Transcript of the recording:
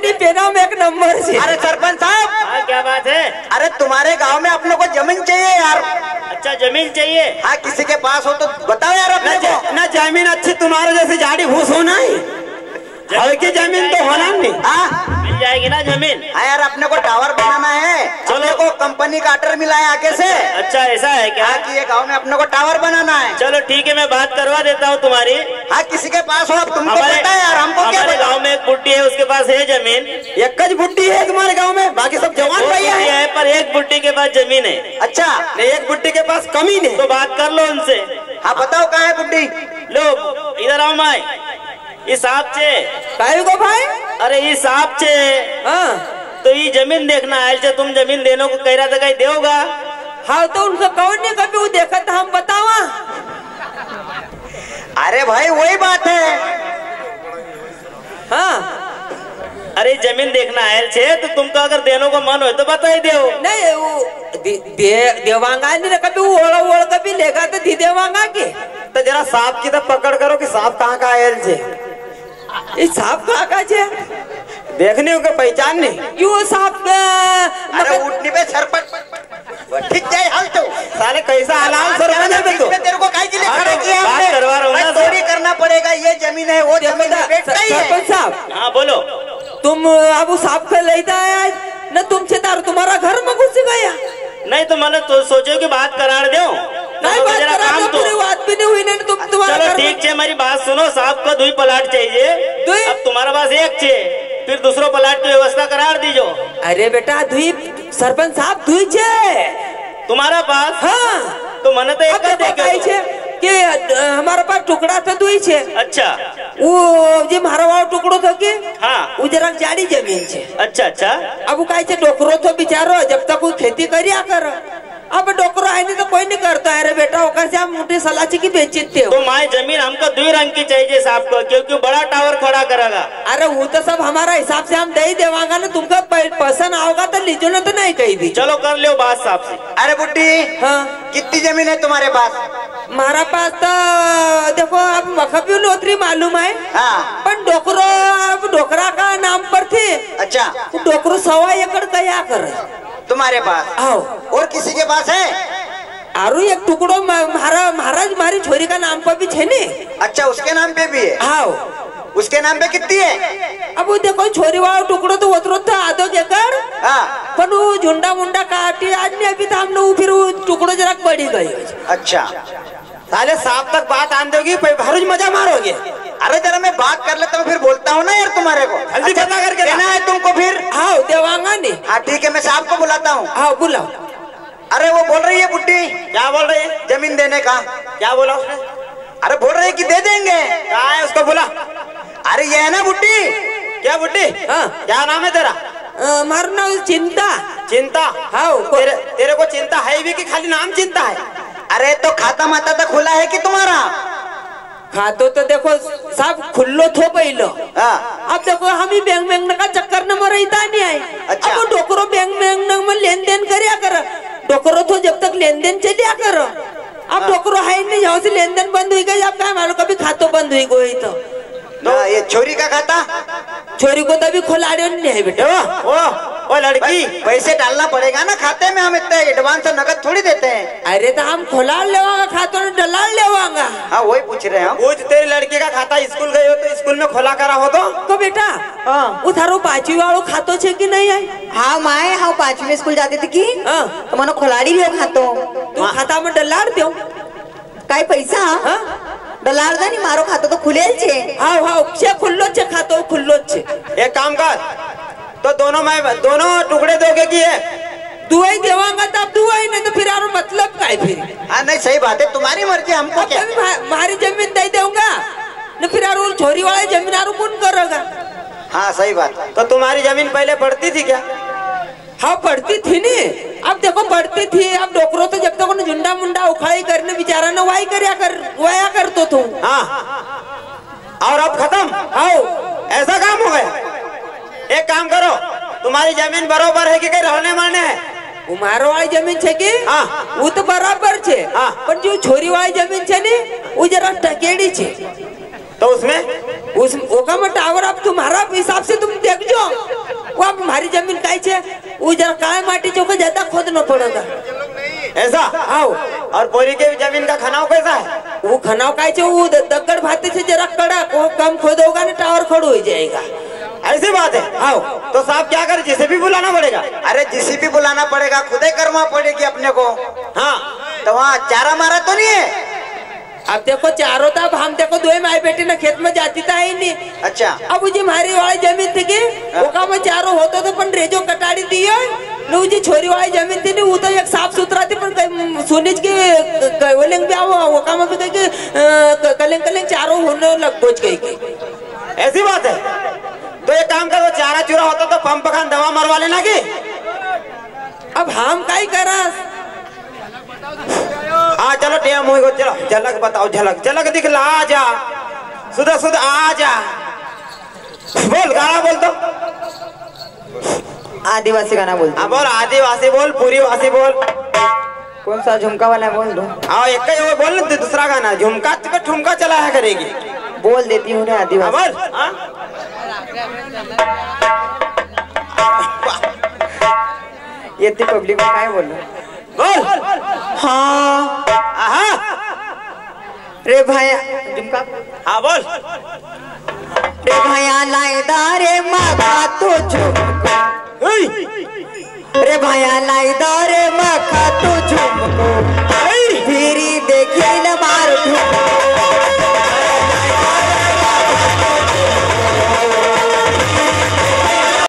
चड्डी पहना में 1 नंबर से। अरे सरपंच साहब, क्या बात है? अरे तुम्हारे गांव में अपने को जमीन चाहिए यार। अच्छा जमीन चाहिए? हाँ, किसी के पास हो तो बताओ यार अपने को। ना जमीन अच्छी तुम्हारे जैसे झाड़ी भूस होना है, हल्की जमीन तो होना नहीं। हाँ मिल जाएगी ना जमीन? हाँ यार, अपने को टावर बनाना है। चलो को कंपनी का ऑर्डर मिला है आगे से। अच्छा ऐसा है क्या? हाँ, कि ये गांव में अपने को टावर बनाना है। चलो ठीक है, मैं बात करवा देता हूँ तुम्हारी। हाँ, किसी के पास हो, अब तुमको पता है यार, हमको क्या हमारे गांव में एक बुड्ढी है, उसके पास है जमीन। एक ज बुड्ढी है तुम्हारे गांव में, बाकी सब जवान भैया है, पर एक बुड्ढी के पास जमीन है। अच्छा, नहीं एक बुड्ढी के पास कमी नहीं, तो बात कर लो उनसे। हाँ बताओ कहाँ है बुड्ढी? लो इधर आओ माई, इस आप छे काहे को भाई? अरे इस आप छे तो ये जमीन देखना आयल छे, तुम जमीन देने को कह रहा था, कहीं देगा? हाँ तो उनका कौन नहीं कभी वो देखा था, हम बतावा। अरे भाई वही बात है। हाँ अरे जमीन देखना आयल छे तो तुमको अगर देने को मन हो तो बता ही दो। नहीं वो देवांगा नहीं, कभी ओढ़ कभी लेगा तो दी देवांगा के। तो जरा सांप की तो पकड़ करो कि सांप कहाँ का आयल छे। ये सांप कहाँ का छे? देखने को पहचान नहीं, यो सांप अरे उठने पे सरपंच ठीक जाए हाल तो साले कैसा हालाल सरपंच है तो तेरे को काहे के लिए खड़ा किया हमने? करवा रहा हूँ ना, चोरी करना पड़ेगा, ये जमीन है वो जमीन है, सरपंच साहब। हाँ बोलो। तुम अब सांप का लेता है न, तुमसे तार तुम्हारा घर में घुस गया। नहीं तो मैंने तो सोचो कि बात करार दो। नहीं बात करा, पूरी बात भी नहीं हुई ना तुम तुम्हारा। चलो ठीक है, मेरी बात सुनो, साहब को 2 प्लाट चाहिए, अब तुम्हारा पास 1 छे, फिर दूसरो प्लाट की व्यवस्था करार दीजो। अरे बेटा दुई सरपंच साहब दुई छे तुम्हारा पास? हाँ तो मैंने तो एक कर देखे कि हमारे पास टुकड़ा तो दुई छे। अच्छा वो जे मारा वाला टुकड़ो तो के हाँ वो जरा जाड़ी जमीन छे। अच्छा अच्छा। अब वो कहे छे डोकरो तो बिचारो जब तक कोई खेती करिया कर, अब डोकरो है नहीं तो कोई नहीं करता है। रे बेटा वो कैसे हम मोटी सलाची की बेचते हो? तो माई जमीन हमको 2 रंग की चाहिए साहब को, क्योंकि बड़ा टावर खड़ा करेगा। अरे वो तो सब हमारा हिसाब से हम दे देवांगा ना, तुमको पसंद आओगा तो लीजो ना, तो नहीं कही दी। चलो कर लो बात साहब से। अरे बुड्ढी, हाँ कितनी जमीन है तुम्हारे पास? हमारा पास तो देखो अब मखबी नौकरी मालूम है। हाँ पर डोकरो अब डोकरा का नाम पर थी। अच्छा, डोकरो 1.25 एकड़ कया कर तुम्हारे पास? आओ और किसी के पास है? आरु एक टुकड़ो महाराज मारी छोरी का नाम पर भी छे ने। अच्छा, उसके नाम पे भी है? आओ उसके नाम पे कितनी है? अब वो देखो छोरी वाला टुकड़ो तो उतरो था आधो एकड़। हाँ, पर वो झुंडा मुंडा काटी आज नहीं, अभी तो हमने फिर वो टुकड़ो जरा बढ़ी गई। अच्छा, साले सांप तक बात आन दोगी, भारुज मजा मारोगे। अरे जरा मैं बात कर लेता हूँ, फिर बोलता हूँ ना यार तुम्हारे को। जल्दी पता करके देना है तुमको फिर? हाँ देवांगा नहीं। हाँ ठीक है, मैं साहब को बुलाता हूँ। हाँ बुलाओ। अरे वो बोल रही है बुड्ढी। क्या बोल रही है? जमीन देने का। क्या बोला उसने? अरे बोल रही है कि दे देंगे। क्या है उसको बोला? अरे ये है ना बुड्ढी। क्या बुड्ढी? हाँ क्या नाम है तेरा? मारू नाम चिंता। चिंता? हाँ तेरे को चिंता है भी कि खाली नाम चिंता है? अरे तो खाता माता तो खुला है कि तुम्हारा? खातो तो देखो सब खुल्लो थो पहलो। हाँ। अब देखो हम ही बैंक बैंक का चक्कर न मरता नहीं आए। अच्छा। अब डोकरो बैंक बैंक में लेन देन करया कर, डोकरो तो जब तक लेन देन चलिया करो। अब डोकरो है नहीं, यहाँ से लेन देन बंद हुई गई, अब क्या मालूम कभी खातो बंद हुई गई तो ये छोरी का खाता? छोरी को तभी खोला नहीं है बेटा। ओ लड़की, पैसे डालना पड़ेगा ना खाते में, हम इतना एडवांस नगद थोड़ी देते हैं। अरे तो हम खोला लेवांगा, खातों में डलाल लेवांगा। हाँ वही पूछ रहे हैं हम। पूछ तेरी लड़की का खाता स्कूल गई हो तो स्कूल में खोला करा हो तो बेटा उधारो 5वीं वालों खातो छे कि नहीं है? हाँ माए, हाँ 5वीं में स्कूल जाते थे की तो मनो खोलाड़ी लियो खातो। तू खाता में डलाल दो काय पैसा? डलाल दा नहीं, मारो खातो तो खुलेल छे। हाँ हाँ छे खुल्लो छे, खातो खुल्लो छे। एक काम कर, तो दोनों टुकड़े दोगे कि दुआई देवांगा तब दुआई, नहीं तो फिर आरो मतलब का है फिर। हाँ नहीं सही बात है, तुम्हारी मर्जी, हमको क्या? हमारी जमीन दे दूंगा न, फिर आरो छोरी वाले जमीन आरो कौन करेगा? हाँ सही बात। तो तुम्हारी जमीन पहले पड़ती थी क्या? हाँ पढ़ती थी नी, अब देखो पढ़ती थी। अब डोकरो तो जब तक झुंडा मुंडा उखाड़ी करने बेचारा न वाया कर तो तू। हाँ और अब खत्म? हाँ ऐसा काम हो गया? एक काम करो, तुम्हारी जमीन बरोबर है कि कहीं रहने मारने है? उमारो वाली जमीन छे की? हाँ वो तो बराबर छे। हाँ पर जो छोरी वाली जमीन छे नी वो जरा टकेड़ी छे। तो उसमें ओका में टावर अब तुम्हारा हिसाब से तुम देख जो। हमारी जमीन काई छे वो जरा काय माटी चौका ज्यादा खोदना पड़ेगा ऐसा। आओ और पोरी के जमीन का खनाव कैसा है? वो खनाव काई छे वो दगड़ भाते से जरा कड़क वो कम खोदोगा ना टावर खड़ो हो जाएगा। ऐसी बात है। आओ तो साहब क्या करे, जिसे भी बुलाना पड़ेगा? अरे जिसे भी बुलाना पड़ेगा, खुदे करना पड़ेगी अपने को। हाँ तो वहाँ चारा मारा तो नहीं है? अब देखो चारों तब हम देखो दो माई बेटे ना खेत में जाती था ही नहीं। अच्छा अब वो जी हमारी वाली जमीन थी कि वो काम में चारों होता तो पण रेजो कटाड़ी दियो नो जी छोरी वाली जमीन थी नहीं वो तो एक साफ सुथरा थी पण सुनिज के कलेंग भी आओ वो काम में कहीं कलेंग कलेंग चारों होने लग पहुंच गई। ऐसी बात है। तो एक काम करो, चारा चूरा होता तो पंप खान दवा मरवा लेना की। अब हम का ही करा। हाँ चलो टेम हो, चलो झलक बताओ, झलक झलक दिखला, आ जा सुधा सुधा आ जा। बोल गाना बोल तो। आदिवासी गाना बोल। हाँ बोल, आदिवासी बोल, पूरी वासी बोल। कौन सा झुमका वाला बोल दो? हाँ एक ही वो बोल, दूसरा गाना झुमका ठुमका चला है करेगी। बोल देती हूँ ना आदिवासी। बोल। हाँ ये पब्लिक में काय बोल बोल। हाँ हाँ रे भैया झुमका। हाँ बोल। रे भैया लाइदा रे मागा तो झुमका, रे भैया लाइदा